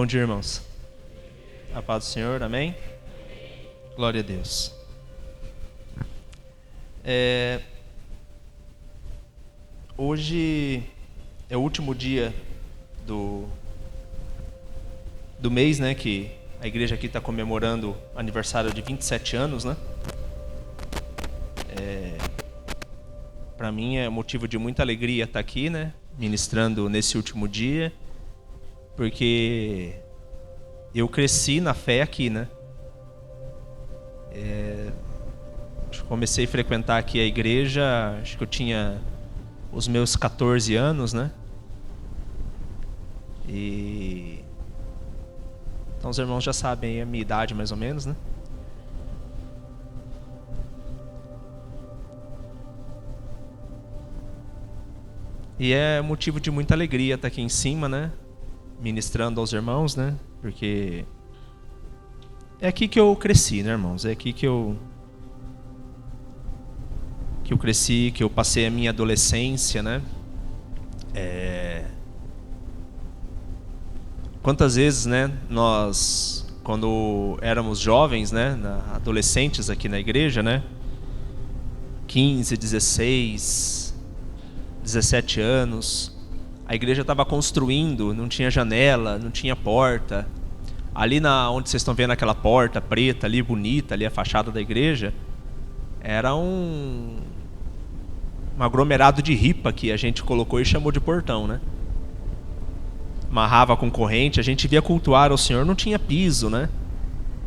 Bom dia, irmãos. A paz do Senhor, amém? Glória a Deus. Hoje é o último dia do mês, né? Que a igreja aqui está comemorando aniversário de 27 anos, né? Para mim é motivo de muita alegria estar aqui, né? Ministrando nesse último dia, porque eu cresci na fé aqui, né? Comecei a frequentar aqui a igreja, acho que eu tinha os meus 14 anos, né? Então os irmãos já sabem a minha idade mais ou menos, né? E é motivo de muita alegria estar aqui em cima, né? Ministrando aos irmãos, né? Porque é aqui que eu cresci, né, irmãos? É aqui que eu cresci, que eu passei a minha adolescência, né? Quantas vezes, né, nós, quando éramos jovens, né, adolescentes aqui na igreja, né? 15, 16, 17 anos, a igreja estava construindo, não tinha janela, não tinha porta. Ali onde vocês estão vendo aquela porta preta ali, bonita, ali a fachada da igreja, era um aglomerado de ripa que a gente colocou e chamou de portão, né? Amarrava com corrente, a gente via cultuar ao Senhor, não tinha piso, né?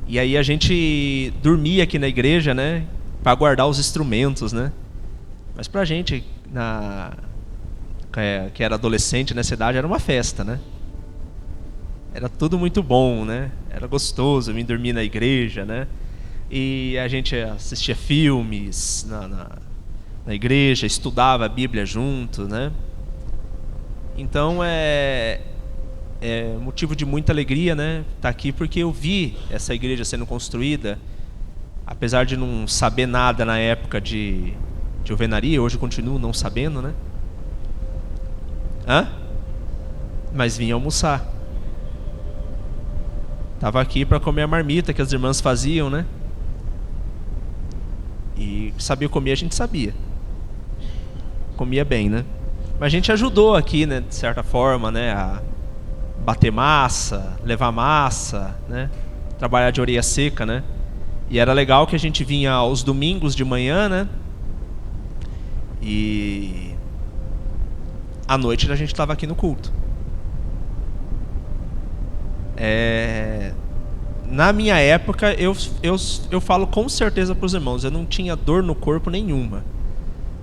E aí a gente dormia aqui na igreja, né? Para guardar os instrumentos, né? Mas pra gente, que era adolescente nessa idade, era uma festa, né? Era tudo muito bom, né? Era gostoso vir dormir na igreja, né? E a gente assistia filmes na igreja, estudava a Bíblia junto, né? Então é motivo de muita alegria, né? Estar aqui porque eu vi essa igreja sendo construída, apesar de não saber nada na época de alvenaria, hoje eu continuo não sabendo, né? Mas vim almoçar. Tava aqui para comer a marmita que as irmãs faziam, né? E sabia comer, a gente sabia. Comia bem, né? Mas a gente ajudou aqui, né, de certa forma, né, a bater massa, levar massa, né? Trabalhar de orelha seca, né? E era legal que a gente vinha aos domingos de manhã, né? E à noite a gente estava aqui no culto. Na minha época, eu falo com certeza para os irmãos, eu não tinha dor no corpo nenhuma.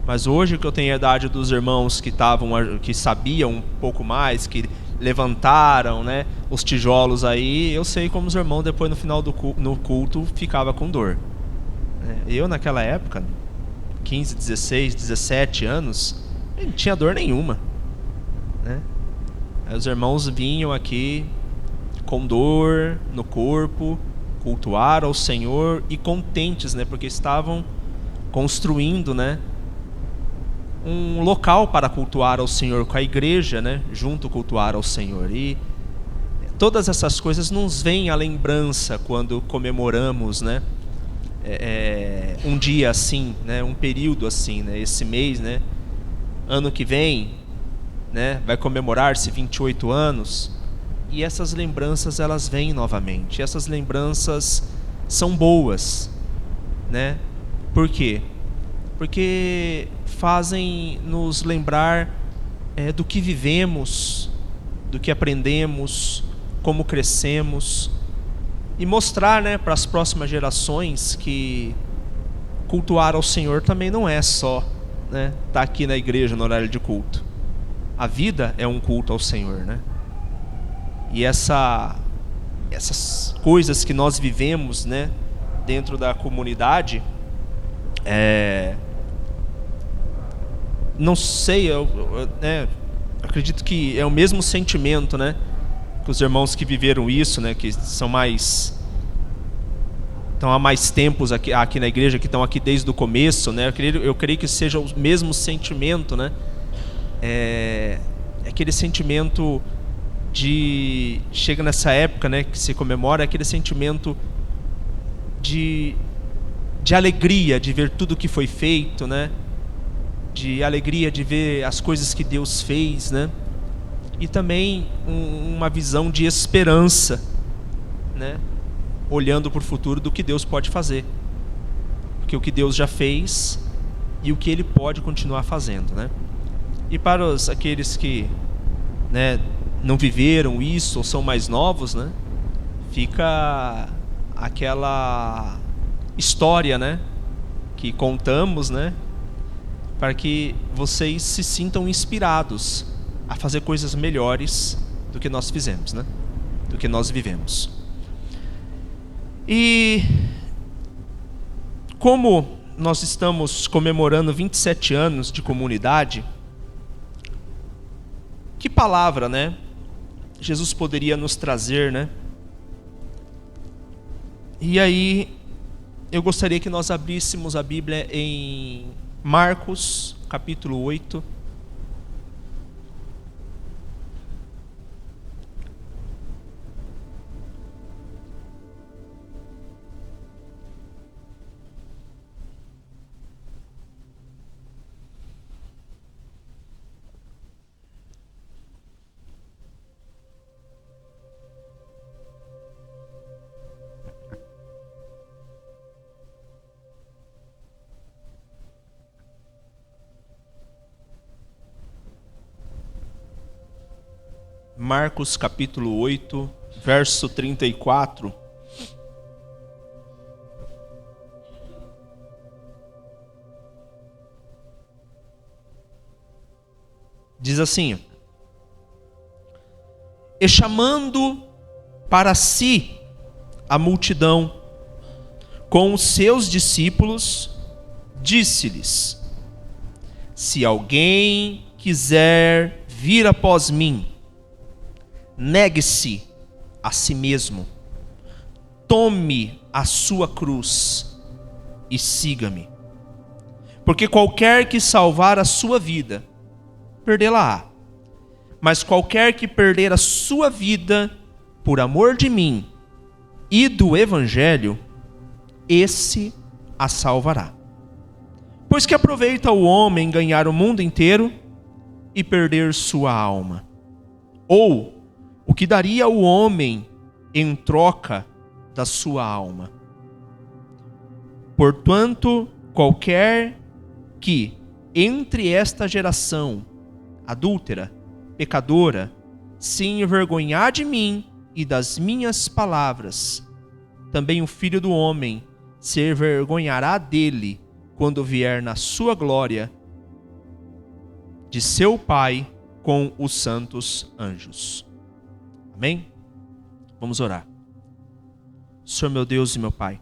Mas hoje que eu tenho a idade dos irmãos que sabiam um pouco mais, que levantaram, né, os tijolos aí, eu sei como os irmãos depois no final no culto ficava com dor. Eu naquela época, 15, 16, 17 anos, não tinha dor nenhuma, né? Aí os irmãos vinham aqui com dor no corpo, cultuar ao Senhor e contentes, né, porque estavam construindo, né, um local para cultuar ao Senhor com a igreja, né, junto cultuar ao Senhor. E todas essas coisas nos vêm à lembrança quando comemoramos, né, um dia assim, né, um período assim, né, esse mês, né, ano que vem, né, vai comemorar-se 28 anos. E essas lembranças, elas vêm novamente. E essas lembranças são boas, né? Por quê? Porque fazem nos lembrar do que vivemos, do que aprendemos, como crescemos. E mostrar, né, para as próximas gerações que cultuar ao Senhor também não é só, né, estar aqui na igreja no horário de culto. A vida é um culto ao Senhor, né? E essas coisas que nós vivemos, né, dentro da comunidade, não sei, eu acredito que é o mesmo sentimento, né, que os irmãos que viveram isso, né, que estão há mais tempos aqui na igreja, que estão aqui desde o começo, né, eu creio que seja o mesmo sentimento, né, aquele sentimento chega nessa época, né, que se comemora, aquele sentimento de alegria de ver tudo que foi feito, né? De alegria de ver as coisas que Deus fez, né? E também uma visão de esperança, né? Olhando para o futuro do que Deus pode fazer, porque o que Deus já fez e o que Ele pode continuar fazendo, né? E para aqueles que, né, não viveram isso ou são mais novos, né? Fica aquela história, né, que contamos, né, para que vocês se sintam inspirados a fazer coisas melhores do que nós fizemos, né, do que nós vivemos. E como nós estamos comemorando 27 anos de comunidade, que palavra, né, Jesus poderia nos trazer, né? E aí eu gostaria que nós abríssemos a Bíblia em Marcos, capítulo 8. Marcos capítulo 8, verso 34. Diz assim: e chamando para si a multidão com os seus discípulos, disse-lhes: se alguém quiser vir após mim, negue-se a si mesmo, tome a sua cruz e siga-me. Porque qualquer que salvar a sua vida, perdê-la-á. Mas qualquer que perder a sua vida por amor de mim e do Evangelho, esse a salvará. Pois que aproveita o homem ganhar o mundo inteiro e perder sua alma? Ou o que daria o homem em troca da sua alma? Portanto, qualquer que entre esta geração adúltera, pecadora, se envergonhar de mim e das minhas palavras, também o Filho do Homem se envergonhará dele quando vier na sua glória de seu Pai com os santos anjos. Amém? Vamos orar. Senhor meu Deus e meu Pai,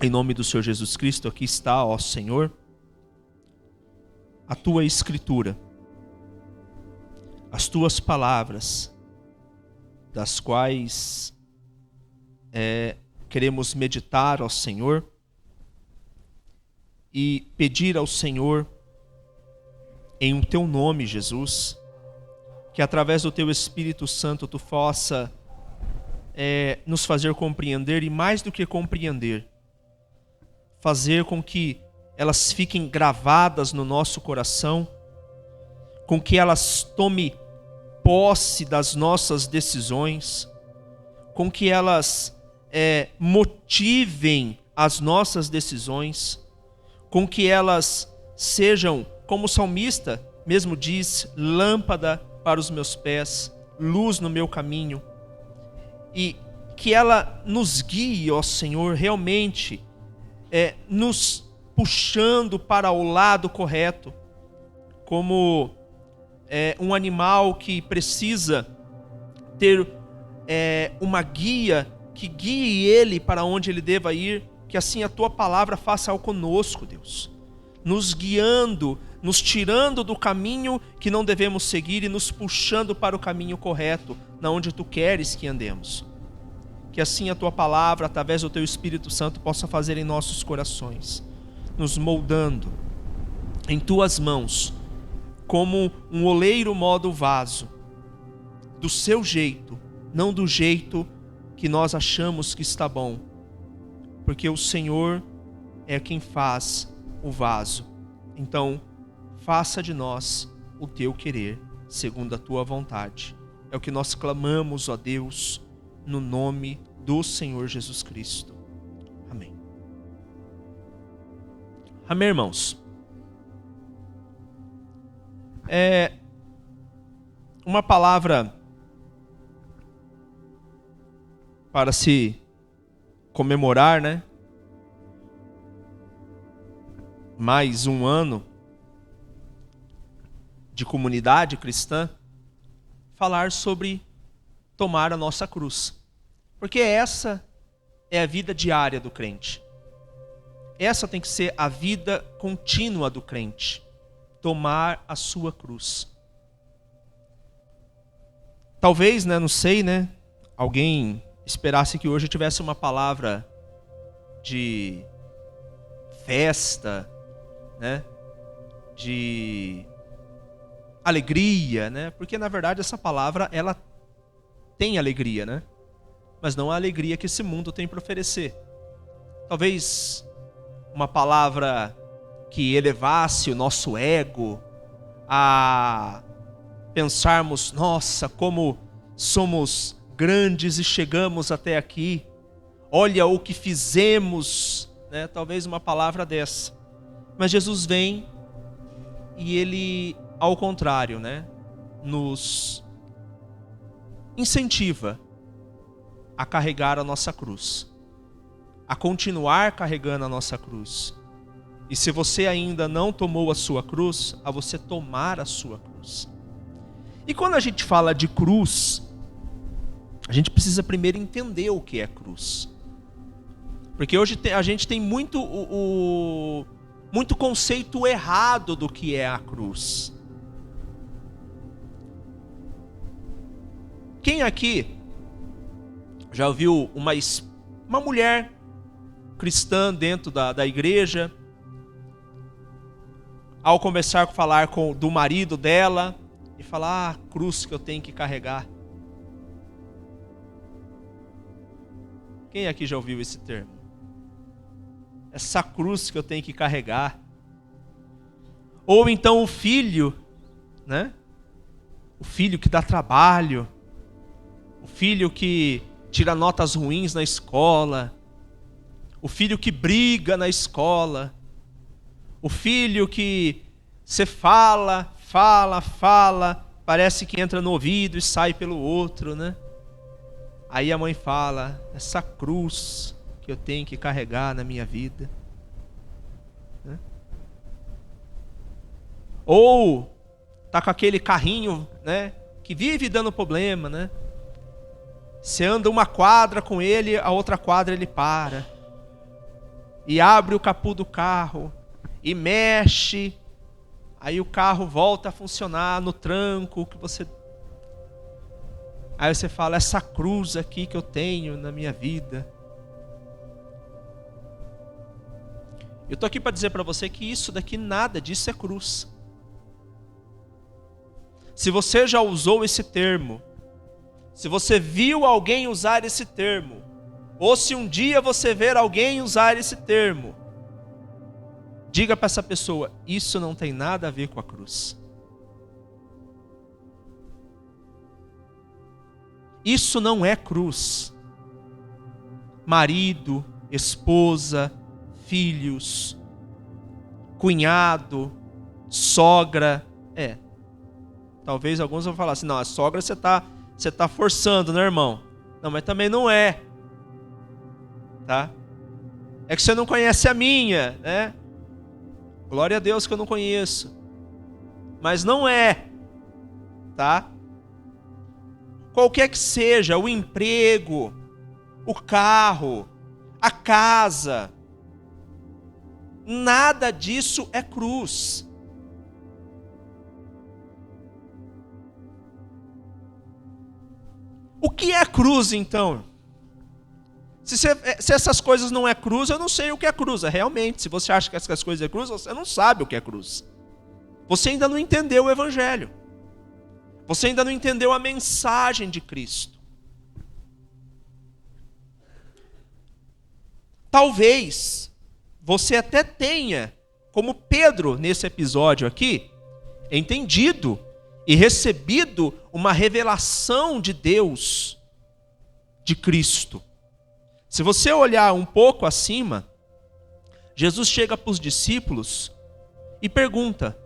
em nome do Senhor Jesus Cristo, aqui está, ó Senhor, a Tua Escritura, as Tuas palavras, das quais queremos meditar, ó Senhor, e pedir ao Senhor, em o Teu nome, Jesus, que através do Teu Espírito Santo Tu possa nos fazer compreender, e mais do que compreender, fazer com que elas fiquem gravadas no nosso coração, com que elas tomem posse das nossas decisões, com que elas motivem as nossas decisões, com que elas sejam, como o salmista mesmo diz, lâmpada para os meus pés, luz no meu caminho, e que ela nos guie, ó Senhor, realmente nos puxando para o lado correto, como um animal que precisa ter uma guia que guie ele para onde ele deva ir, que assim a Tua palavra faça ao conosco, Deus, nos guiando, nos tirando do caminho que não devemos seguir e nos puxando para o caminho correto, na onde Tu queres que andemos. Que assim a Tua palavra, através do Teu Espírito Santo, possa fazer em nossos corações, nos moldando em Tuas mãos, como um oleiro molda o vaso, do seu jeito, não do jeito que nós achamos que está bom. Porque o Senhor é quem faz o vaso. Então, faça de nós o teu querer, segundo a tua vontade. É o que nós clamamos, ó Deus, no nome do Senhor Jesus Cristo. Amém. Amém, irmãos. Uma palavra para se comemorar, né? Mais um ano de comunidade cristã, falar sobre tomar a nossa cruz. Porque essa é a vida diária do crente. Essa tem que ser a vida contínua do crente. Tomar a sua cruz. Talvez, né, não sei, né, alguém esperasse que hoje eu tivesse uma palavra de festa, né, de alegria, né, porque na verdade essa palavra ela tem alegria, né, mas não a alegria que esse mundo tem para oferecer. Talvez uma palavra que elevasse o nosso ego a pensarmos, nossa, como somos grandes e chegamos até aqui. Olha o que fizemos, né? Talvez uma palavra dessa. Mas Jesus vem e ele, ao contrário, né, nos incentiva a carregar a nossa cruz, a continuar carregando a nossa cruz. E se você ainda não tomou a sua cruz, a você tomar a sua cruz. E quando a gente fala de cruz, a gente precisa primeiro entender o que é cruz. Porque hoje a gente tem muito conceito errado do que é a cruz. Quem aqui já ouviu uma mulher cristã dentro da igreja, ao começar a falar do marido dela, e falar, cruz que eu tenho que carregar. Quem aqui já ouviu esse termo? Essa cruz que eu tenho que carregar. Ou então o filho, né? O filho que dá trabalho. O filho que tira notas ruins na escola. O filho que briga na escola. O filho que você fala, parece que entra no ouvido e sai pelo outro, né? Aí a mãe fala, essa cruz que eu tenho que carregar na minha vida. Né? Ou tá com aquele carrinho, né, que vive dando problema, né? Você anda uma quadra com ele, a outra quadra ele para. E abre o capô do carro e mexe. Aí o carro volta a funcionar no tranco que você... Aí você fala, essa cruz aqui que eu tenho na minha vida. Eu estou aqui para dizer para você que isso daqui, nada disso é cruz. Se você já usou esse termo, se você viu alguém usar esse termo, ou se um dia você ver alguém usar esse termo, diga para essa pessoa, isso não tem nada a ver com a cruz. Isso não é cruz. Marido, esposa, filhos, cunhado, sogra. Talvez alguns vão falar assim, não, a sogra você tá forçando, né, irmão? Não, mas também não é. Tá? É que você não conhece a minha, né? Glória a Deus que eu não conheço. Mas não é. Tá? Qualquer que seja, o emprego, o carro, a casa, nada disso é cruz. O que é cruz, então? Se essas coisas não é cruz, eu não sei o que é cruz. Realmente, se você acha que essas coisas é cruz, você não sabe o que é cruz. Você ainda não entendeu o Evangelho. Você ainda não entendeu a mensagem de Cristo. Talvez você até tenha, como Pedro nesse episódio aqui, entendido e recebido uma revelação de Deus, de Cristo. Se você olhar um pouco acima, Jesus chega para os discípulos e pergunta: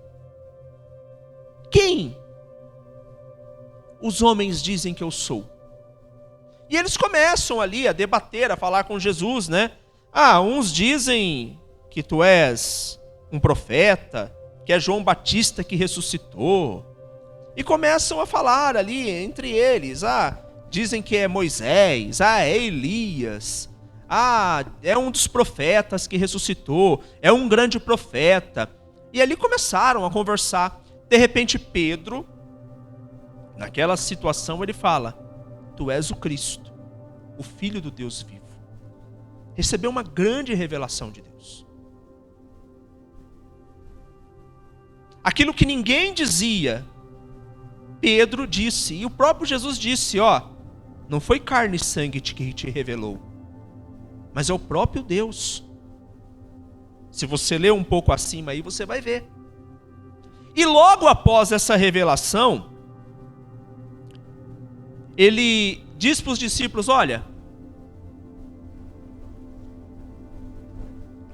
quem os homens dizem que eu sou? E eles começam ali a debater, a falar com Jesus, né? Uns dizem que tu és um profeta, que é João Batista que ressuscitou. E começam a falar ali entre eles. Dizem que é Moisés, é Elias, é um dos profetas que ressuscitou, é um grande profeta. E ali começaram a conversar. De repente Pedro, naquela situação, ele fala: tu és o Cristo, o Filho do Deus vivo. Recebeu uma grande revelação de Deus. Aquilo que ninguém dizia, Pedro disse, e o próprio Jesus disse: não foi carne e sangue que te revelou, mas é o próprio Deus. Se você ler um pouco acima aí, você vai ver. E logo após essa revelação, ele diz para os discípulos: olha,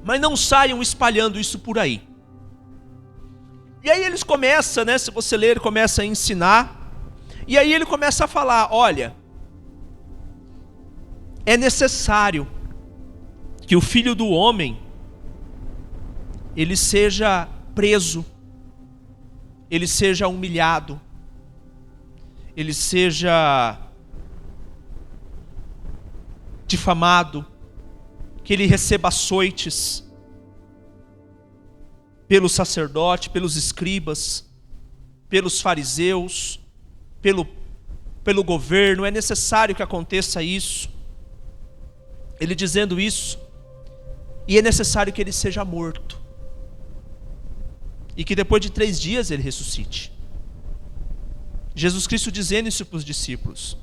mas não saiam espalhando isso por aí. E aí eles começam, se você ler, ele começa a ensinar. E aí ele começa a falar: olha, é necessário que o Filho do Homem, ele seja preso, ele seja humilhado, ele seja difamado, que ele receba açoites pelo sacerdote, pelos escribas, pelos fariseus, pelo governo. É necessário que aconteça isso. Ele dizendo isso, e é necessário que ele seja morto, e que depois de 3 dias ele ressuscite. Jesus Cristo dizendo isso para os discípulos.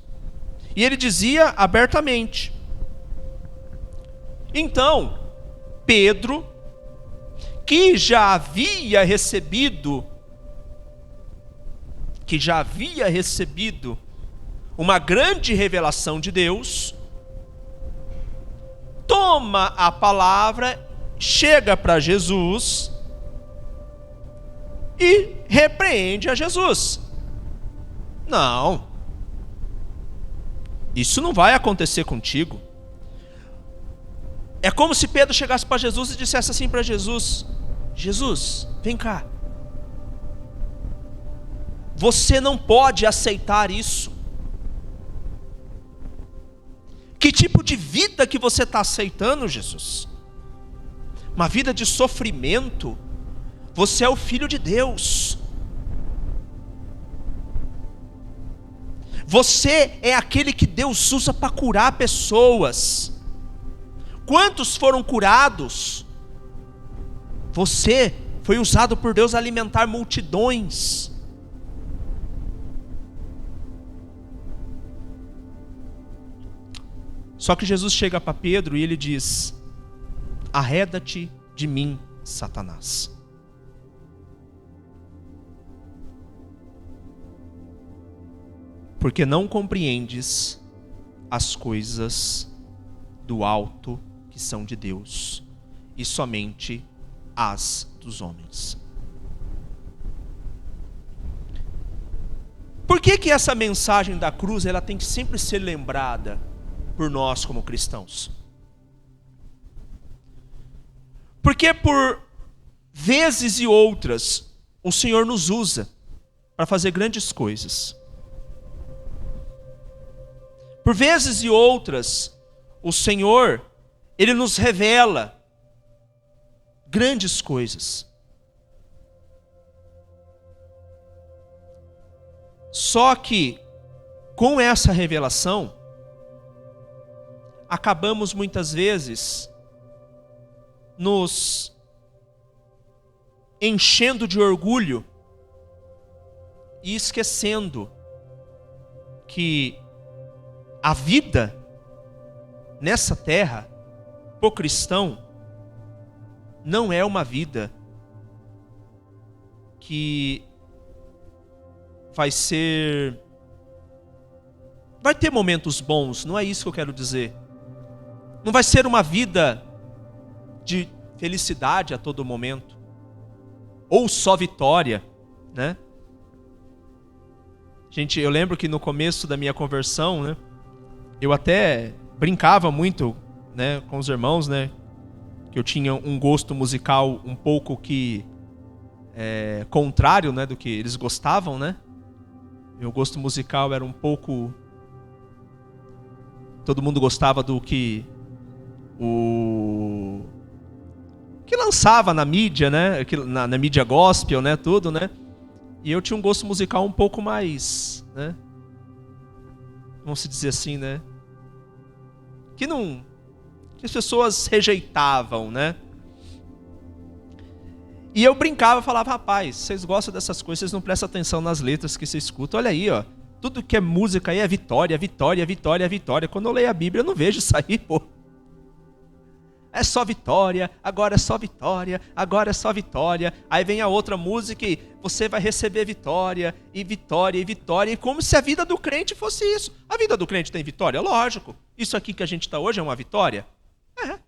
E ele dizia abertamente. Então, Pedro, que já havia recebido uma grande revelação de Deus, toma a palavra, chega para Jesus e repreende a Jesus. Não, isso não vai acontecer contigo. É como se Pedro chegasse para Jesus e dissesse assim para Jesus: Jesus, vem cá. Você não pode aceitar isso. Que tipo de vida que você está aceitando, Jesus? Uma vida de sofrimento? Você é o Filho de Deus. Você é aquele que Deus usa para curar pessoas. Quantos foram curados? Você foi usado por Deus a alimentar multidões. Só que Jesus chega para Pedro e ele diz: arreda-te de mim, Satanás. Porque não compreendes as coisas do alto que são de Deus, e somente as dos homens. Por que essa mensagem da cruz ela tem que sempre ser lembrada por nós como cristãos? Porque por vezes e outras o Senhor nos usa para fazer grandes coisas. Por vezes e outras o Senhor, Ele nos revela grandes coisas. Só que com essa revelação acabamos muitas vezes nos enchendo de orgulho e esquecendo que a vida nessa terra, pro cristão, não é uma vida que vai ter momentos bons, não é isso que eu quero dizer. Não vai ser uma vida de felicidade a todo momento, ou só vitória, né? Gente, eu lembro que no começo da minha conversão, né, eu até brincava muito, né, com os irmãos, né, que eu tinha um gosto musical um pouco que contrário, né, do que eles gostavam, né? Meu gosto musical era um pouco... Todo mundo gostava do que que lançava na mídia, né? Na mídia gospel, né? Tudo, né? E eu tinha um gosto musical um pouco mais, né? Vamos dizer assim, né? Que as pessoas rejeitavam, né? E eu brincava e falava, rapaz, vocês gostam dessas coisas, vocês não prestam atenção nas letras que vocês escutam. Olha aí, ó. Tudo que é música aí é vitória, vitória, vitória, vitória. Quando eu leio a Bíblia, eu não vejo isso aí, pô. É só vitória, agora é só vitória, agora é só vitória. Aí vem a outra música e você vai receber vitória, e vitória, e vitória. E como se a vida do crente fosse isso. A vida do crente tem vitória? Lógico. Isso aqui que a gente está hoje é uma vitória? É.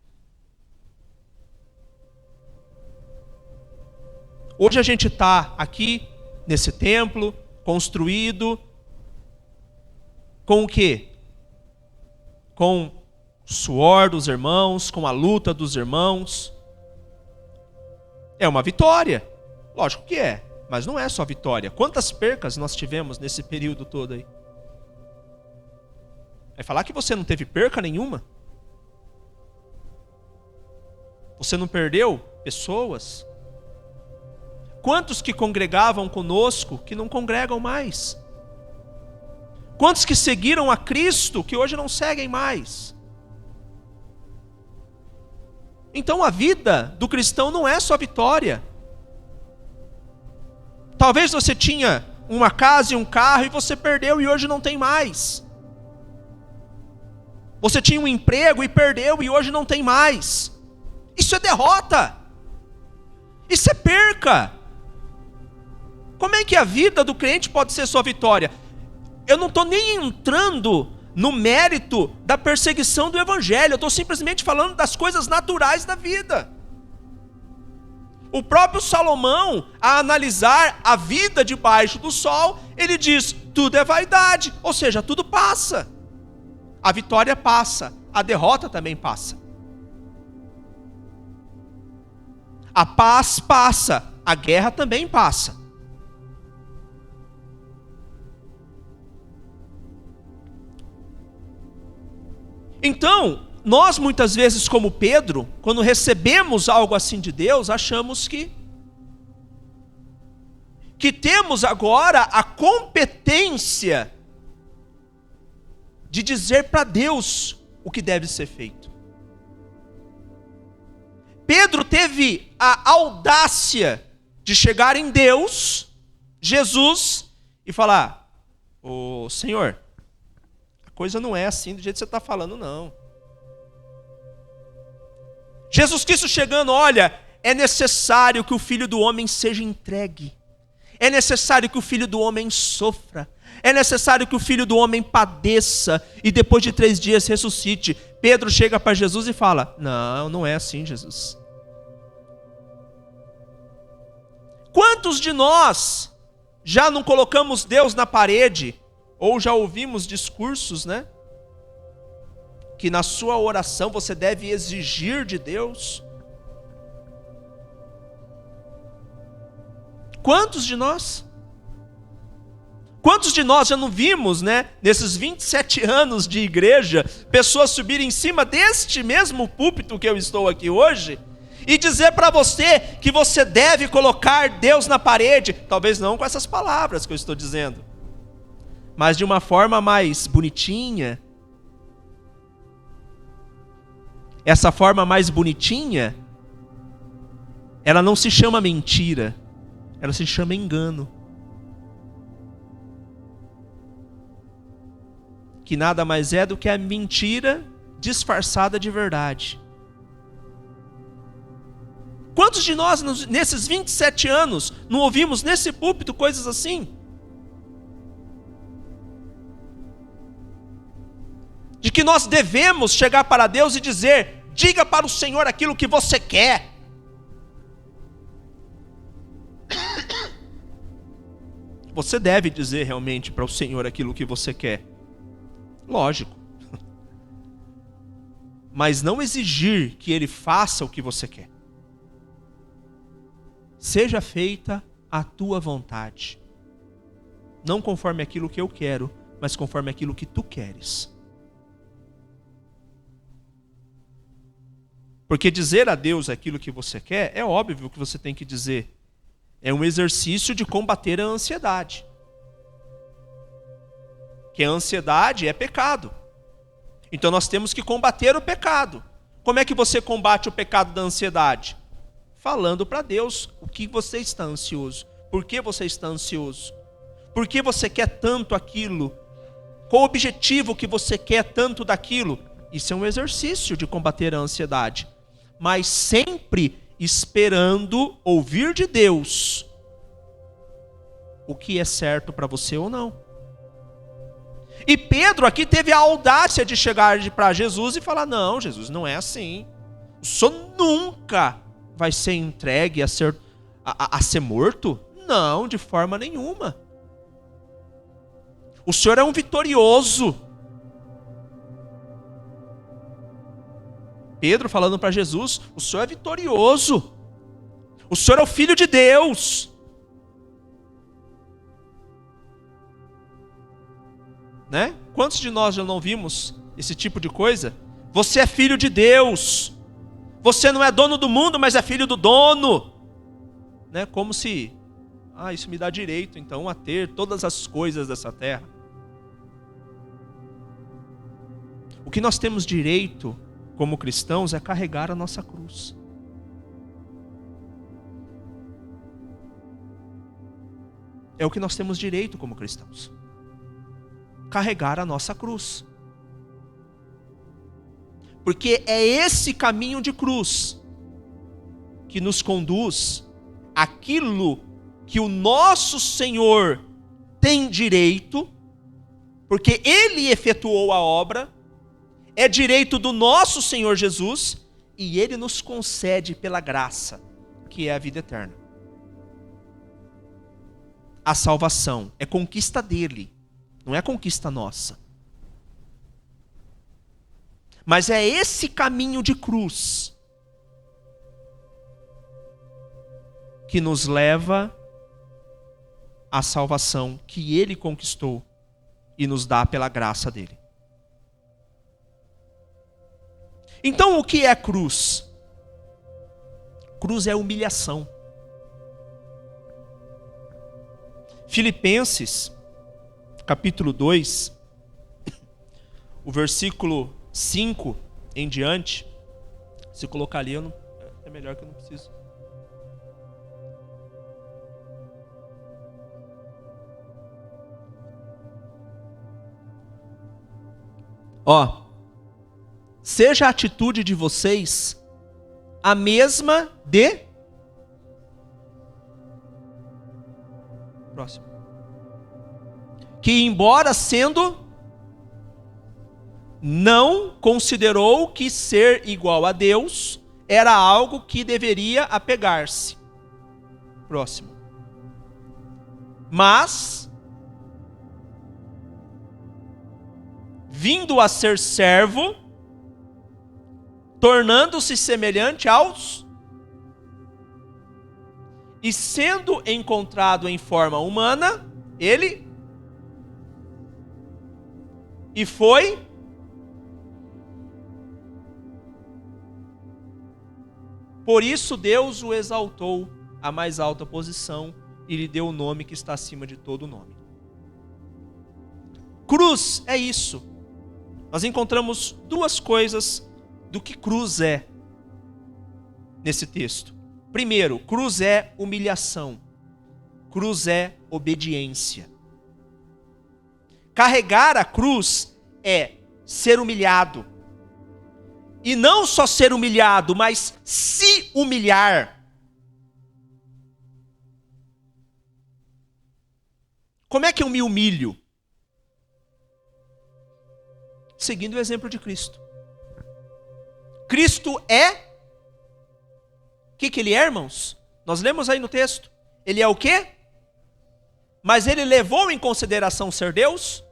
Hoje a gente está aqui, nesse templo, construído, com o quê? Com o suor dos irmãos, com a luta dos irmãos. É uma vitória. Lógico que é, mas não é só vitória. Quantas percas nós tivemos nesse período todo aí? Vai falar que você não teve perca nenhuma? Você não perdeu pessoas? Quantos que congregavam conosco que não congregam mais? Quantos que seguiram a Cristo que hoje não seguem mais? Então a vida do cristão não é só vitória. Talvez você tinha uma casa e um carro e você perdeu e hoje não tem mais. Você tinha um emprego e perdeu e hoje não tem mais. Isso é derrota. Isso é perca. Como é que a vida do crente pode ser só vitória? Eu não estou nem entrando no mérito da perseguição do evangelho. Eu estou simplesmente falando das coisas naturais da vida. O próprio Salomão, a analisar a vida debaixo do sol, ele diz, tudo é vaidade, ou seja, tudo passa. A vitória passa, a derrota também passa. A paz passa, a guerra também passa. Então, nós muitas vezes como Pedro, quando recebemos algo assim de Deus, achamos que temos agora a competência de dizer para Deus o que deve ser feito. Pedro teve a audácia de chegar em Deus, Jesus, e falar, ô Senhor, a coisa não é assim do jeito que você está falando, não. Jesus Cristo chegando, olha, é necessário que o Filho do Homem seja entregue. É necessário que o Filho do Homem sofra. É necessário que o Filho do Homem padeça e depois de 3 dias ressuscite. Pedro chega para Jesus e fala, não, não é assim, Jesus. Quantos de nós já não colocamos Deus na parede, ou já ouvimos discursos, né? Que na sua oração você deve exigir de Deus. Quantos de nós? Quantos de nós já não vimos, né, nesses 27 anos de igreja, pessoas subirem em cima deste mesmo púlpito que eu estou aqui hoje, e dizer para você que você deve colocar Deus na parede, talvez não com essas palavras que eu estou dizendo, mas de uma forma mais bonitinha. Essa forma mais bonitinha, ela não se chama mentira, ela se chama engano. que nada mais é do que a mentira disfarçada de verdade. Quantos de nós, nesses 27 anos, não ouvimos nesse púlpito coisas assim? De que nós devemos chegar para Deus e dizer: diga para o Senhor aquilo que você quer. Você deve dizer realmente para o Senhor aquilo que você quer. Lógico. Mas não exigir que Ele faça o que você quer. Seja feita a tua vontade. Não conforme aquilo que eu quero, mas conforme aquilo que tu queres. Porque dizer a Deus aquilo que você quer, é óbvio que você tem que dizer. É um exercício de combater a ansiedade. Que a ansiedade é pecado. Então nós temos que combater o pecado. Como é que você combate o pecado da ansiedade? Falando para Deus o que você está ansioso. Por que você está ansioso? Por que você quer tanto aquilo? Qual o objetivo que você quer tanto daquilo? Isso é um exercício de combater a ansiedade. Mas sempre esperando ouvir de Deus o que é certo para você ou não. E Pedro aqui teve a audácia de chegar para Jesus e falar: não, Jesus, não é assim. O Senhor nunca vai ser entregue a ser morto? Não, de forma nenhuma. O Senhor é um vitorioso. Pedro falando para Jesus: o Senhor é vitorioso. O Senhor é o Filho de Deus. Né? Quantos de nós já não vimos esse tipo de coisa? Você é filho de Deus. Você não é dono do mundo, mas é filho do dono. Né? Como se, isso me dá direito então a ter todas as coisas dessa terra. O que nós temos direito como cristãos é carregar a nossa cruz. É o que nós temos direito como cristãos. Carregar a nossa cruz. Porque é esse caminho de cruz que nos conduz àquilo que o nosso Senhor tem direito, porque Ele efetuou a obra, é direito do nosso Senhor Jesus, e Ele nos concede pela graça, que é a vida eterna. A salvação é conquista dele, não é conquista nossa. Mas é esse caminho de cruz que nos leva à salvação que Ele conquistou e nos dá pela graça dele. Então o que é cruz? Cruz é humilhação. Filipenses, capítulo 2, o versículo 5 em diante. Se colocar ali, é melhor que eu não preciso. Seja a atitude de vocês a mesma de... Próximo. Que embora sendo, não considerou que ser igual a Deus era algo que deveria apegar-se. Próximo. Mas, vindo a ser servo, tornando-se semelhante aos, e sendo encontrado em forma humana, ele e foi por isso Deus o exaltou à mais alta posição e lhe deu o nome que está acima de todo nome. Cruz é isso. Nós encontramos duas coisas do que cruz é nesse texto. Primeiro, cruz é humilhação. Cruz é obediência. Carregar a cruz é ser humilhado. E não só ser humilhado, mas se humilhar. Como é que eu me humilho? Seguindo o exemplo de Cristo. Cristo é... O que ele é, irmãos? Nós lemos aí no texto. Ele é o quê? Mas ele levou em consideração ser Deus?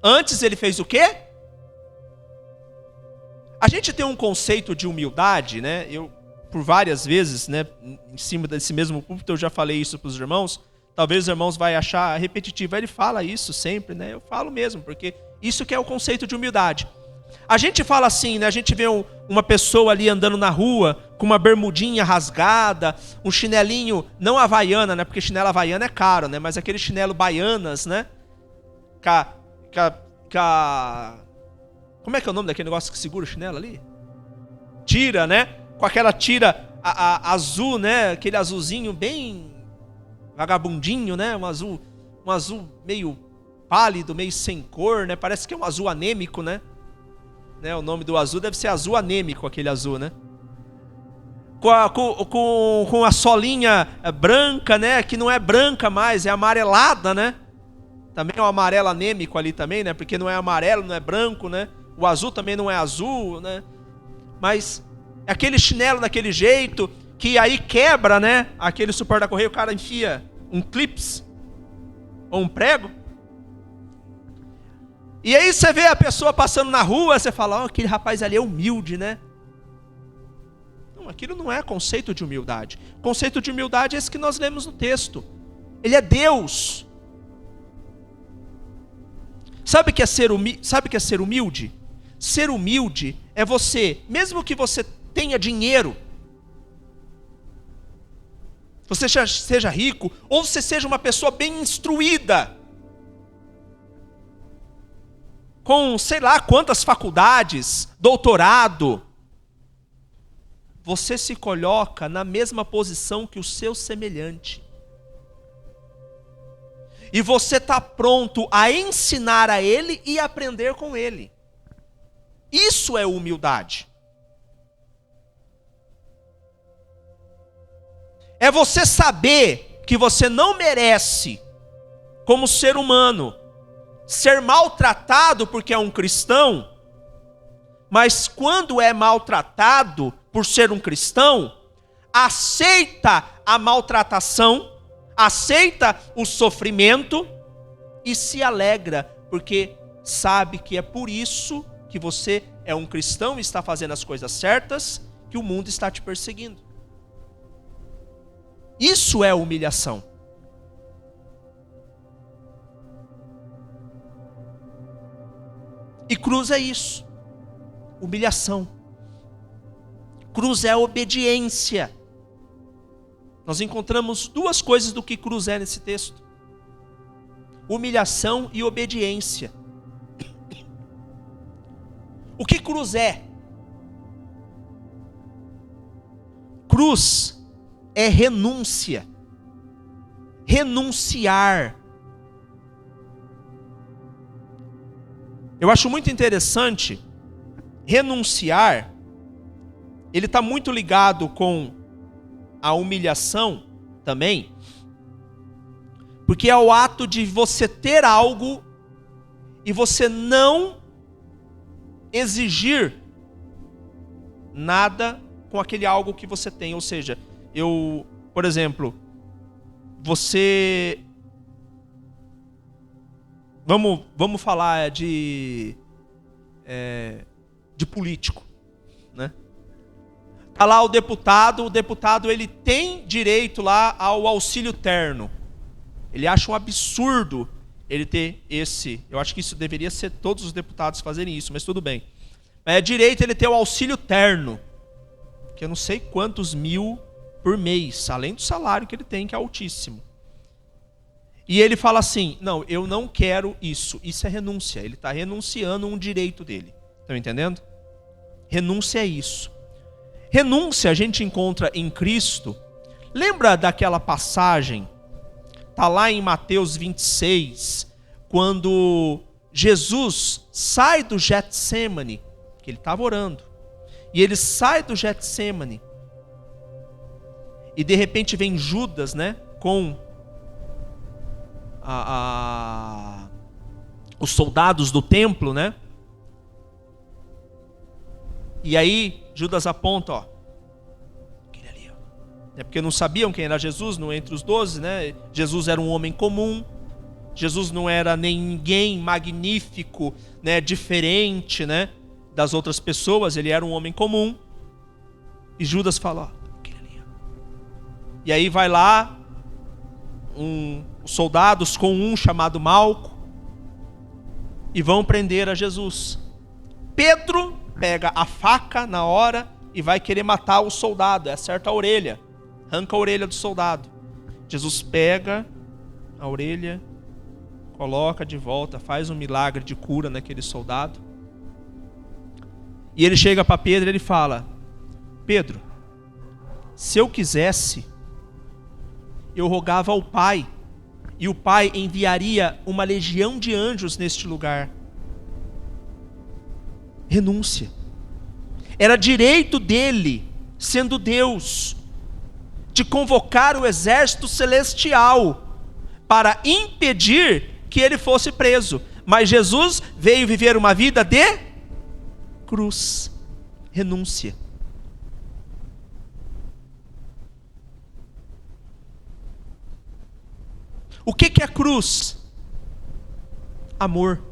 Antes ele fez o quê? A gente tem um conceito de humildade, né? Eu, por várias vezes, né, em cima desse mesmo púlpito, eu já falei isso para os irmãos. Talvez os irmãos vão achar repetitivo. Ele fala isso sempre, né? Eu falo mesmo, porque isso que é o conceito de humildade. A gente fala assim, né? A gente vê uma pessoa ali andando na rua com uma bermudinha rasgada, um chinelinho, não havaiana, né? Porque chinelo havaiana é caro, né? Mas aquele chinelo baianas, né? Como é que é o nome daquele negócio que segura o chinelo ali? Tira, né? Com aquela tira azul, né? Aquele azulzinho bem vagabundinho, né? Um azul meio pálido, meio sem cor, né? Parece que é um azul anêmico, né? O nome do azul deve ser azul anêmico, aquele azul, né? Com a solinha branca, né? Que não é branca mais, é amarelada, né? Também é um amarelo anêmico ali também, né? Porque não é amarelo, não é branco, né? O azul também não é azul, né? Mas é aquele chinelo daquele jeito que aí quebra, né? Aquele suporte da correia, o cara enfia um clips ou um prego. E aí você vê a pessoa passando na rua, você fala, aquele rapaz ali é humilde, né? Não, aquilo não é conceito de humildade. Conceito de humildade é esse que nós lemos no texto. Ele é Deus. Sabe o que é ser humilde? Ser humilde é você, mesmo que você tenha dinheiro, você seja rico, ou você seja uma pessoa bem instruída, com sei lá quantas faculdades, doutorado, você se coloca na mesma posição que o seu semelhante. E você está pronto a ensinar a ele e aprender com ele. Isso é humildade. É você saber que você não merece, como ser humano, ser maltratado porque é um cristão, mas quando é maltratado por ser um cristão, aceita a maltratação, aceita o sofrimento e se alegra, porque sabe que é por isso que você é um cristão e está fazendo as coisas certas, que o mundo está te perseguindo. Isso é humilhação. E cruz é isso. Humilhação. Cruz é obediência. Nós encontramos duas coisas do que cruz é nesse texto: humilhação e obediência. O que cruz é? Cruz é renúncia. Renunciar. Eu acho muito interessante, renunciar, ele está muito ligado com a humilhação também, porque é o ato de você ter algo e você não exigir nada com aquele algo que você tem. Ou seja, por exemplo, você... Vamos falar de político, né? Tá lá o deputado ele tem direito lá ao auxílio terno. Ele acha um absurdo ele ter esse. Eu acho que isso deveria ser todos os deputados fazerem isso, mas tudo bem. É direito ele ter o auxílio terno, que eu não sei quantos mil por mês, além do salário que ele tem, que é altíssimo. E ele fala assim, não, eu não quero isso. Isso é renúncia. Ele está renunciando um direito dele. Estão entendendo? Renúncia é isso. Renúncia a gente encontra em Cristo. Lembra daquela passagem? Está lá em Mateus 26, quando Jesus sai do Getsêmani, que ele estava orando, e ele sai do Getsêmani, e de repente vem Judas, né, com os soldados do templo, né? E aí Judas aponta, ó, aquele ali, ó. É porque não sabiam quem era Jesus, não entre os 12, né? Jesus era um homem comum. Jesus não era ninguém magnífico, né, diferente, né, das outras pessoas. Ele era um homem comum. E Judas fala, ó, aquele ali, ó. E aí vai lá os soldados com um chamado Malco e vão prender a Jesus. Pedro pega a faca na hora e vai querer matar o soldado, acerta a orelha, arranca a orelha do soldado. Jesus pega a orelha, coloca de volta, faz um milagre de cura naquele soldado. E ele chega para Pedro e ele fala, Pedro, se eu quisesse, eu rogava ao Pai, e o Pai enviaria uma legião de anjos neste lugar. Renúncia. Era direito dele, sendo Deus, de convocar o exército celestial para impedir que ele fosse preso. Mas Jesus veio viver uma vida de cruz, renúncia. O que é cruz? Amor.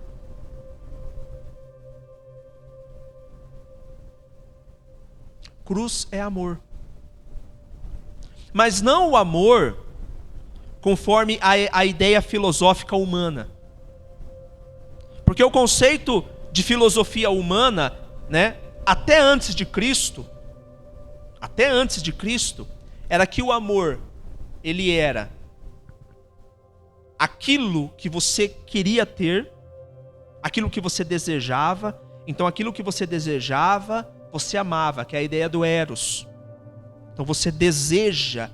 Cruz é amor. Mas não o amor conforme a ideia filosófica humana. Porque o conceito de filosofia humana, né, até antes de Cristo, era que o amor, ele era aquilo que você queria ter, aquilo que você desejava. Então aquilo que você desejava, você amava, que é a ideia do eros. Então você deseja.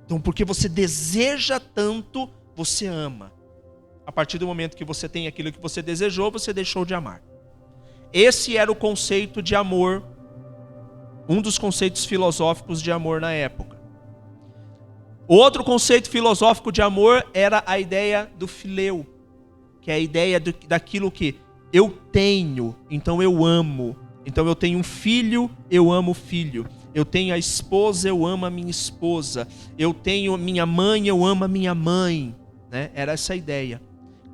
Então porque você deseja tanto, você ama. A partir do momento que você tem aquilo que você desejou, você deixou de amar. Esse era o conceito de amor, um dos conceitos filosóficos de amor na época. Outro conceito filosófico de amor era a ideia do fileu, que é a ideia daquilo que eu tenho, então eu amo. Então eu tenho um filho, eu amo o filho. Eu tenho a esposa, eu amo a minha esposa. Eu tenho minha mãe, eu amo a minha mãe, né? Era essa a ideia.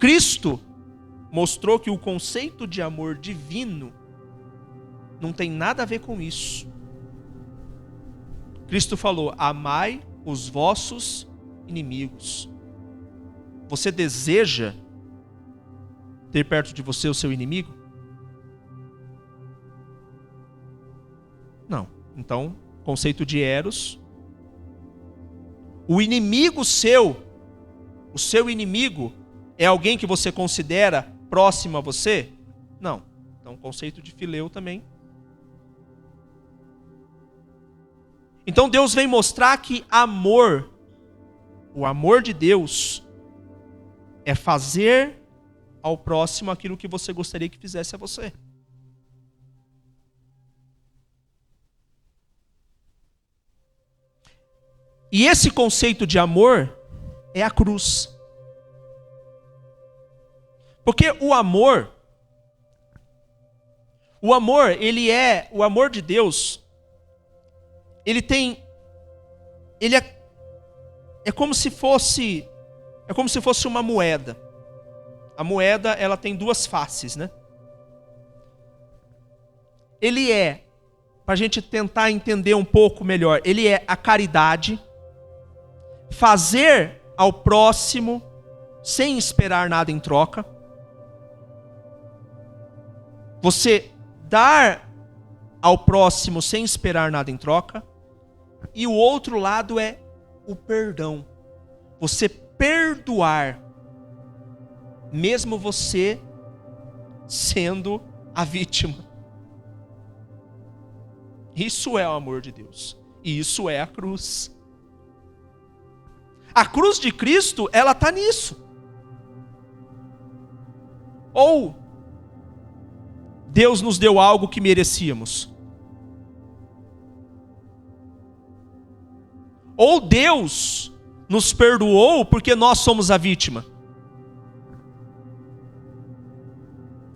Cristo mostrou que o conceito de amor divino não tem nada a ver com isso. Cristo falou, amai os vossos inimigos. Você deseja ter perto de você o seu inimigo? Não. Então, conceito de eros. O inimigo seu, o seu inimigo, é alguém que você considera próximo a você? Não. Então, conceito de fileu também. Então Deus vem mostrar que amor, o amor de Deus, é fazer ao próximo aquilo que você gostaria que fizesse a você. E esse conceito de amor é a cruz. Porque o amor, ele é, o amor de Deus, ele é como se fosse uma moeda. A moeda, ela tem duas faces, né? Ele é, para a gente tentar entender um pouco melhor, ele é a caridade, fazer ao próximo sem esperar nada em troca. Você dar ao próximo sem esperar nada em troca. E o outro lado é o perdão. Você perdoar, mesmo você sendo a vítima. Isso é o amor de Deus. E isso é a cruz. A cruz de Cristo, ela está nisso. Ou Deus nos deu algo que merecíamos? Ou Deus nos perdoou porque nós somos a vítima?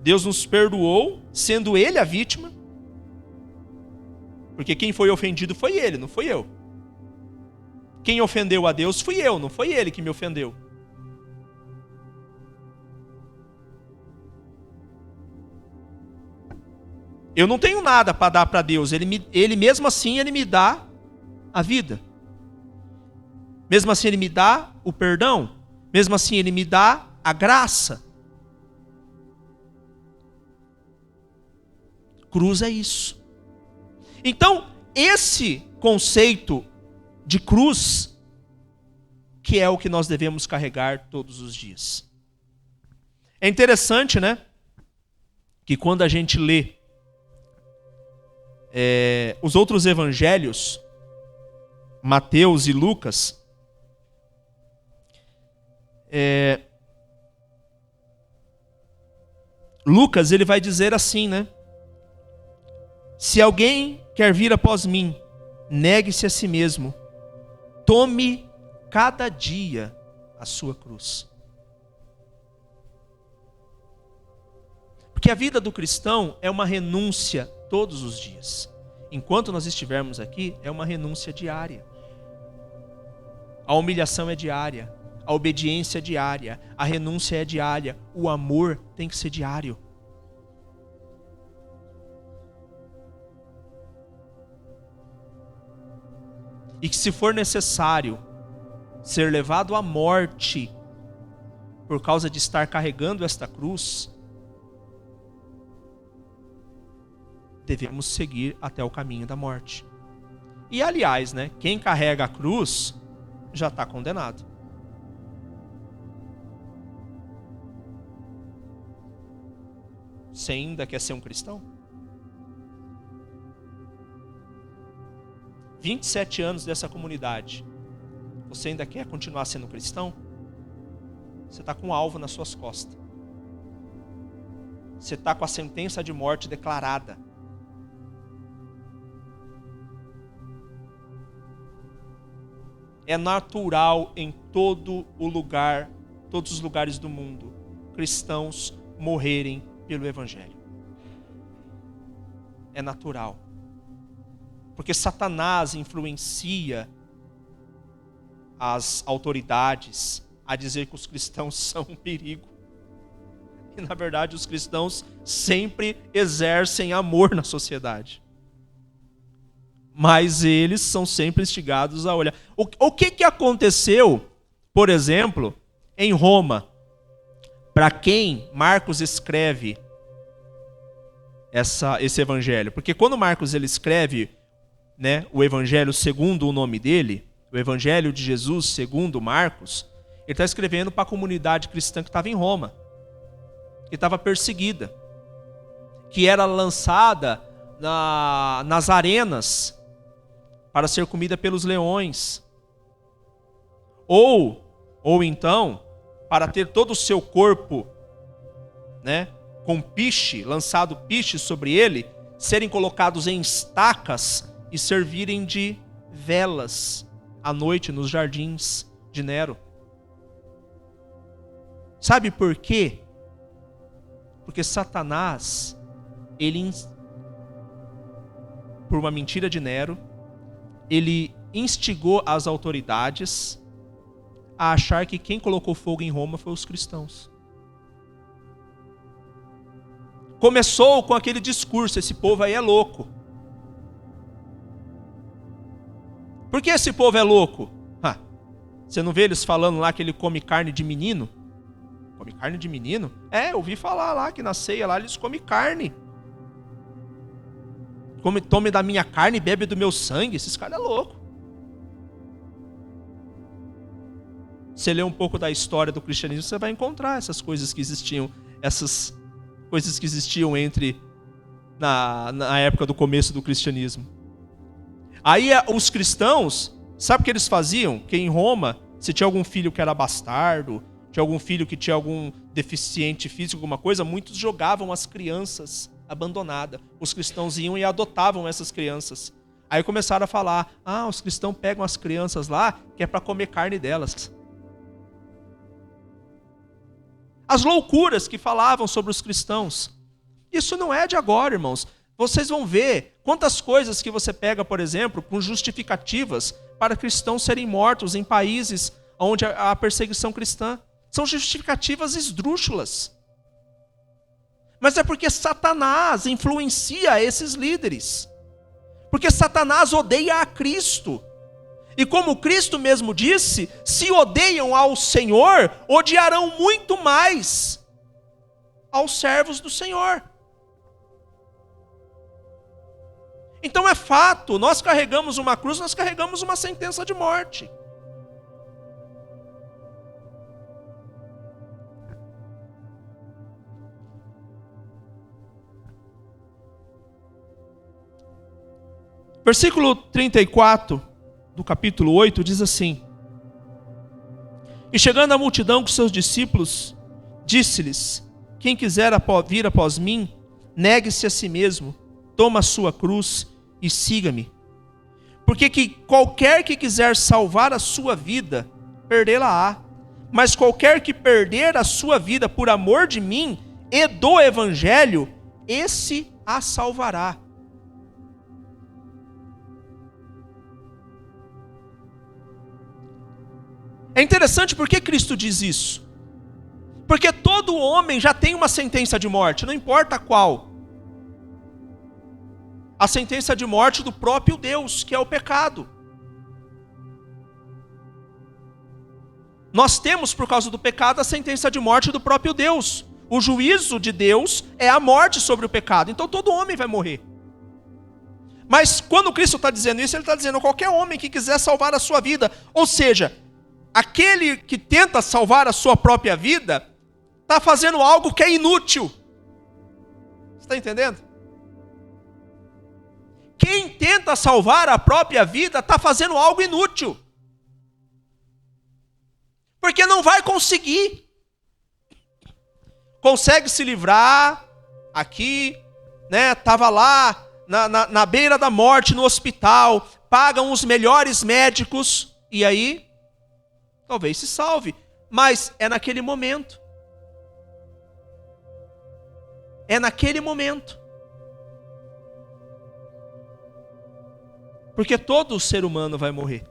Deus nos perdoou sendo Ele a vítima, porque quem foi ofendido foi Ele, não foi eu. Quem ofendeu a Deus fui eu, não foi Ele que me ofendeu. Eu não tenho nada para dar para Deus, ele mesmo assim Ele me dá a vida. Mesmo assim Ele me dá o perdão, mesmo assim Ele me dá a graça. Cruz é isso. Então, esse conceito de cruz, que é o que nós devemos carregar todos os dias. É interessante, né? Que quando a gente lê os outros evangelhos, Mateus e Lucas, Lucas ele vai dizer assim, né? Se alguém quer vir após mim, negue-se a si mesmo, tome cada dia a sua cruz. Porque a vida do cristão é uma renúncia todos os dias. Enquanto nós estivermos aqui, é uma renúncia diária. A humilhação é diária, a obediência é diária, a renúncia é diária, o amor tem que ser diário. E que se for necessário ser levado à morte por causa de estar carregando esta cruz, devemos seguir até o caminho da morte. E aliás, né, quem carrega a cruz já está condenado. Você ainda quer ser um cristão? 27 anos dessa comunidade, você ainda quer continuar sendo cristão? Você está com um alvo nas suas costas. Você está com a sentença de morte declarada. É natural em todo o lugar, todos os lugares do mundo, cristãos morrerem pelo Evangelho. É natural. Porque Satanás influencia as autoridades a dizer que os cristãos são um perigo. E na verdade os cristãos sempre exercem amor na sociedade. Mas eles são sempre instigados a olhar. O que aconteceu, por exemplo, em Roma? Para quem Marcos escreve esse evangelho? Porque quando Marcos ele escreve, né, o evangelho segundo o nome dele, o evangelho de Jesus segundo Marcos, ele está escrevendo para a comunidade cristã que estava em Roma, que estava perseguida, que era lançada nas arenas para ser comida pelos leões, ou então para ter todo o seu corpo, né, com piche, lançado piche sobre ele, serem colocados em estacas e servirem de velas à noite nos jardins de Nero. Sabe por quê? Porque Satanás, por uma mentira de Nero, ele instigou as autoridades a achar que quem colocou fogo em Roma foi os cristãos. Começou com aquele discurso, esse povo aí é louco. Por que esse povo é louco? Você não vê eles falando lá que ele come carne de menino? Come carne de menino? Eu ouvi falar lá que na ceia lá eles comem carne. Tome da minha carne e bebe do meu sangue. Esses caras é louco. Você lê um pouco da história do cristianismo, você vai encontrar essas coisas que existiam, na época do começo do cristianismo. Aí os cristãos, sabe o que eles faziam? Que em Roma, se tinha algum filho que era bastardo, tinha algum filho que tinha algum deficiente físico, alguma coisa, muitos jogavam as crianças abandonadas. Os cristãos iam e adotavam essas crianças. Aí começaram a falar, os cristãos pegam as crianças lá, que é para comer carne delas. As loucuras que falavam sobre os cristãos. Isso não é de agora, irmãos. Vocês vão ver quantas coisas que você pega, por exemplo, com justificativas para cristãos serem mortos em países onde há perseguição cristã. São justificativas esdrúxulas. Mas é porque Satanás influencia esses líderes. Porque Satanás odeia a Cristo. E como Cristo mesmo disse, se odeiam ao Senhor, odiarão muito mais aos servos do Senhor. Então é fato, nós carregamos uma cruz, nós carregamos uma sentença de morte. Versículo 34 do capítulo 8 diz assim: E chegando a multidão com seus discípulos, disse-lhes: Quem quiser vir após mim, negue-se a si mesmo, toma a sua cruz e siga-me. Porque qualquer que quiser salvar a sua vida, perdê-la-á. Mas qualquer que perder a sua vida por amor de mim e do evangelho, esse a salvará. É interessante porque Cristo diz isso. Porque todo homem já tem uma sentença de morte, não importa qual. A sentença de morte do próprio Deus, que é o pecado. Nós temos, por causa do pecado, a sentença de morte do próprio Deus. O juízo de Deus é a morte sobre o pecado. Então todo homem vai morrer. Mas quando Cristo está dizendo isso, Ele está dizendo qualquer homem que quiser salvar a sua vida. Ou seja, aquele que tenta salvar a sua própria vida, está fazendo algo que é inútil. Você está entendendo? Quem tenta salvar a própria vida, está fazendo algo inútil. Porque não vai conseguir. Consegue se livrar aqui, né? Estava lá na beira da morte, no hospital, pagam os melhores médicos, e aí talvez se salve, mas é naquele momento. É naquele momento. Porque todo ser humano vai morrer.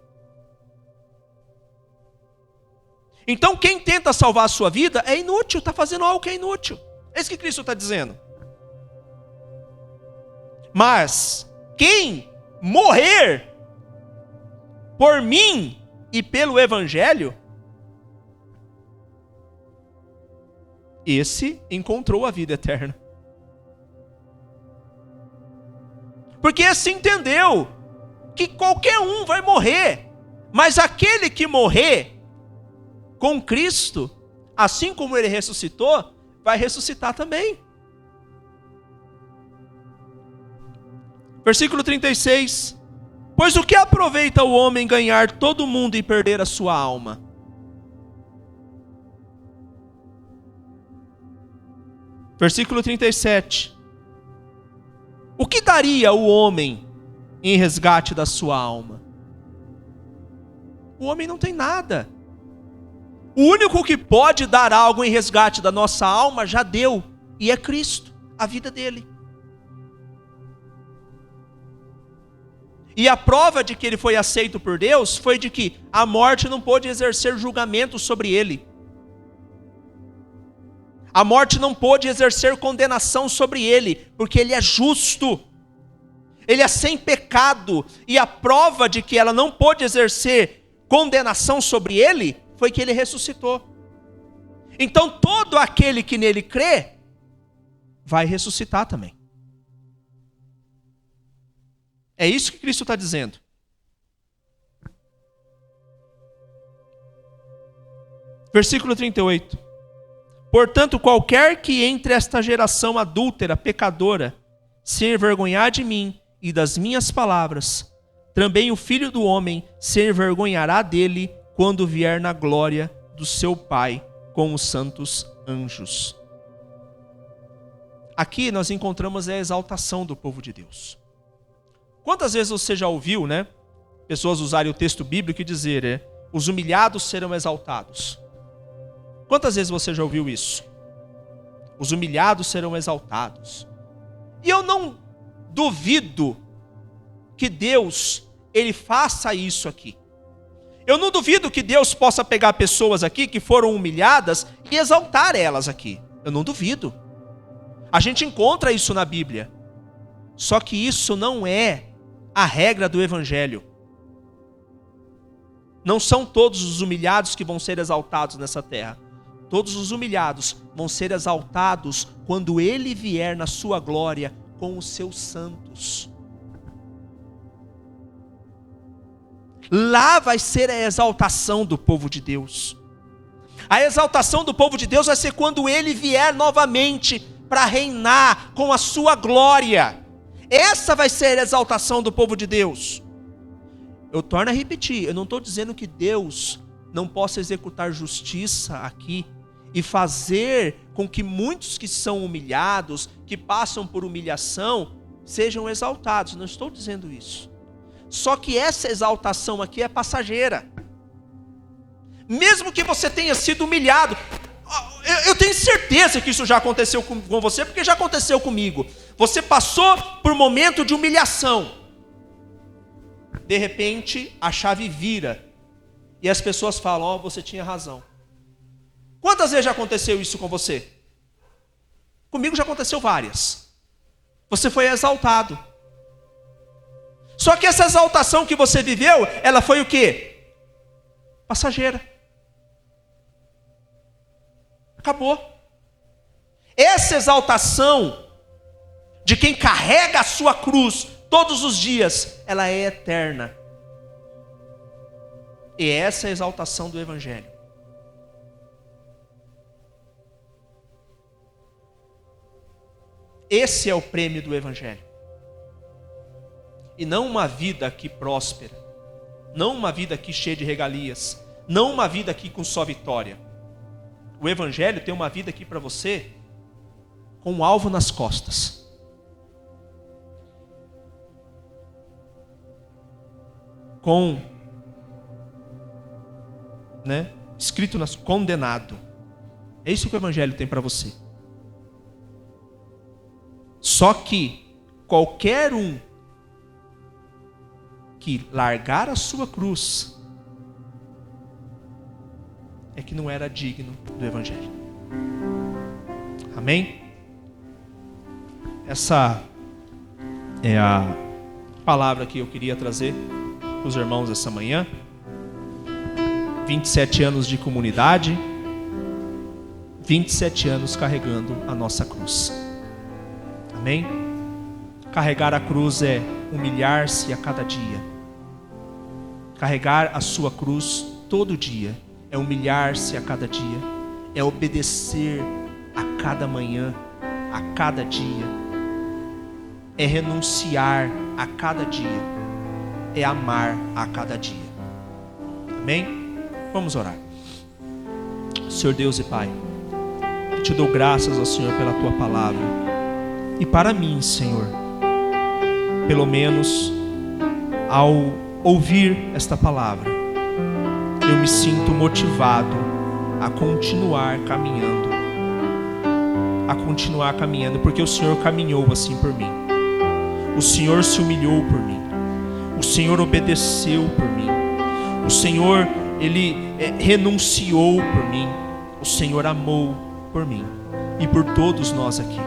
Então quem tenta salvar a sua vida é inútil, está fazendo algo que é inútil. É isso que Cristo está dizendo. Mas quem morrer por mim e pelo evangelho, esse encontrou a vida eterna. Porque esse entendeu que qualquer um vai morrer, mas aquele que morrer com Cristo, assim como ele ressuscitou, vai ressuscitar também. Versículo 36. Pois o que aproveita o homem ganhar todo o mundo e perder a sua alma? Versículo 37. O que daria o homem em resgate da sua alma? O homem não tem nada. O único que pode dar algo em resgate da nossa alma já deu, e é Cristo, a vida dele. E a prova de que ele foi aceito por Deus foi de que a morte não pôde exercer julgamento sobre ele. A morte não pôde exercer condenação sobre ele, porque ele é justo. Ele é sem pecado, e a prova de que ela não pôde exercer condenação sobre ele foi que ele ressuscitou. Então todo aquele que nele crê vai ressuscitar também. É isso que Cristo está dizendo. Versículo 38. Portanto, qualquer que entre esta geração adúltera, pecadora, se envergonhar de mim e das minhas palavras, também o Filho do Homem se envergonhará dele quando vier na glória do seu Pai com os santos anjos. Aqui nós encontramos a exaltação do povo de Deus. Quantas vezes você já ouviu, pessoas usarem o texto bíblico e dizer, os humilhados serão exaltados? Quantas vezes você já ouviu isso? Os humilhados serão exaltados. E eu não duvido que Deus, Ele faça isso aqui. Eu não duvido que Deus possa pegar pessoas aqui que foram humilhadas e exaltar elas aqui. Eu não duvido. A gente encontra isso na Bíblia. Só que isso não é a regra do Evangelho. Não são todos os humilhados que vão ser exaltados nessa terra. Todos os humilhados vão ser exaltados quando Ele vier na sua glória com os seus santos. Lá vai ser a exaltação do povo de Deus. A exaltação do povo de Deus vai ser quando Ele vier novamente para reinar com a sua glória. Essa vai ser a exaltação do povo de Deus. Eu torno a repetir, eu não estou dizendo que Deus não possa executar justiça aqui e fazer com que muitos que são humilhados, que passam por humilhação, sejam exaltados. Não estou dizendo isso. Só que essa exaltação aqui é passageira. Mesmo que você tenha sido humilhado, eu tenho certeza que isso já aconteceu com você, porque já aconteceu comigo. Você passou por um momento de humilhação. De repente, a chave vira. E as pessoas falam, você tinha razão. Quantas vezes já aconteceu isso com você? Comigo já aconteceu várias. Você foi exaltado. Só que essa exaltação que você viveu, ela foi o quê? Passageira. Acabou. Essa exaltação de quem carrega a sua cruz todos os dias, ela é eterna. E essa é a exaltação do Evangelho. Esse é o prêmio do Evangelho. E não uma vida aqui próspera, não uma vida aqui cheia de regalias, não uma vida aqui com só vitória. O Evangelho tem uma vida aqui para você com um alvo nas costas. Com, escrito condenado. É isso que o Evangelho tem para você. Só que qualquer um que largar a sua cruz é que não era digno do Evangelho. Amém? Essa é a palavra que eu queria trazer para os irmãos essa manhã. 27 anos de comunidade, 27 anos carregando a nossa cruz. Amém? Carregar a cruz é humilhar-se a cada dia. Carregar a sua cruz todo dia é humilhar-se a cada dia, é obedecer a cada manhã, a cada dia, é renunciar a cada dia, é amar a cada dia. Amém? Vamos orar. Senhor Deus e Pai, eu te dou graças ao Senhor pela Tua palavra. E para mim, Senhor, pelo menos ao ouvir esta palavra, eu me sinto motivado a continuar caminhando, porque o Senhor caminhou assim por mim. O Senhor se humilhou por mim. O Senhor obedeceu por mim. O Senhor, Ele renunciou por mim. O Senhor amou por mim e por todos nós aqui.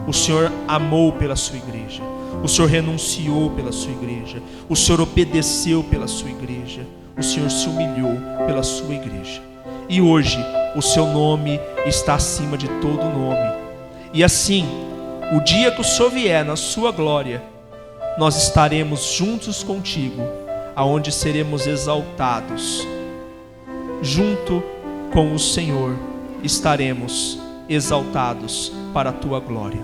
O Senhor amou pela sua igreja. O Senhor renunciou pela sua igreja. O Senhor obedeceu pela sua igreja. O Senhor se humilhou pela sua igreja. E hoje o seu nome está acima de todo nome. E assim, o dia que o Senhor vier na sua glória, nós estaremos juntos contigo, aonde seremos exaltados. Junto com o Senhor estaremos exaltados para a tua glória.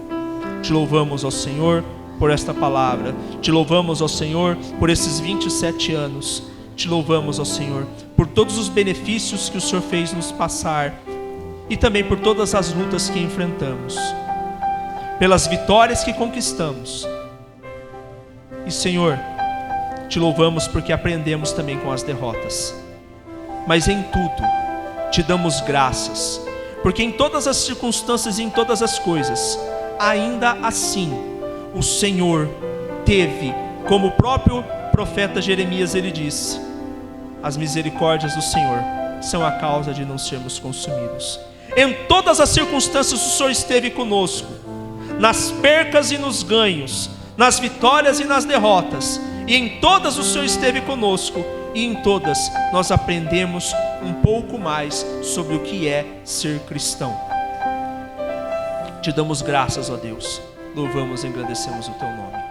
Te louvamos, ó Senhor, por esta palavra. Te louvamos, ó Senhor, por esses 27 anos. Te louvamos, ó Senhor, por todos os benefícios que o Senhor fez nos passar e também por todas as lutas que enfrentamos, pelas vitórias que conquistamos. E Senhor, te louvamos porque aprendemos também com as derrotas, mas em tudo te damos graças, porque em todas as circunstâncias e em todas as coisas, ainda assim, o Senhor teve, como o próprio profeta Jeremias ele disse, as misericórdias do Senhor são a causa de não sermos consumidos. Em todas as circunstâncias o Senhor esteve conosco, nas percas e nos ganhos, nas vitórias e nas derrotas, e em todas o Senhor esteve conosco, e em todas nós aprendemos um pouco mais sobre o que é ser cristão. Te damos graças, ó Deus, louvamos e engrandecemos o teu nome.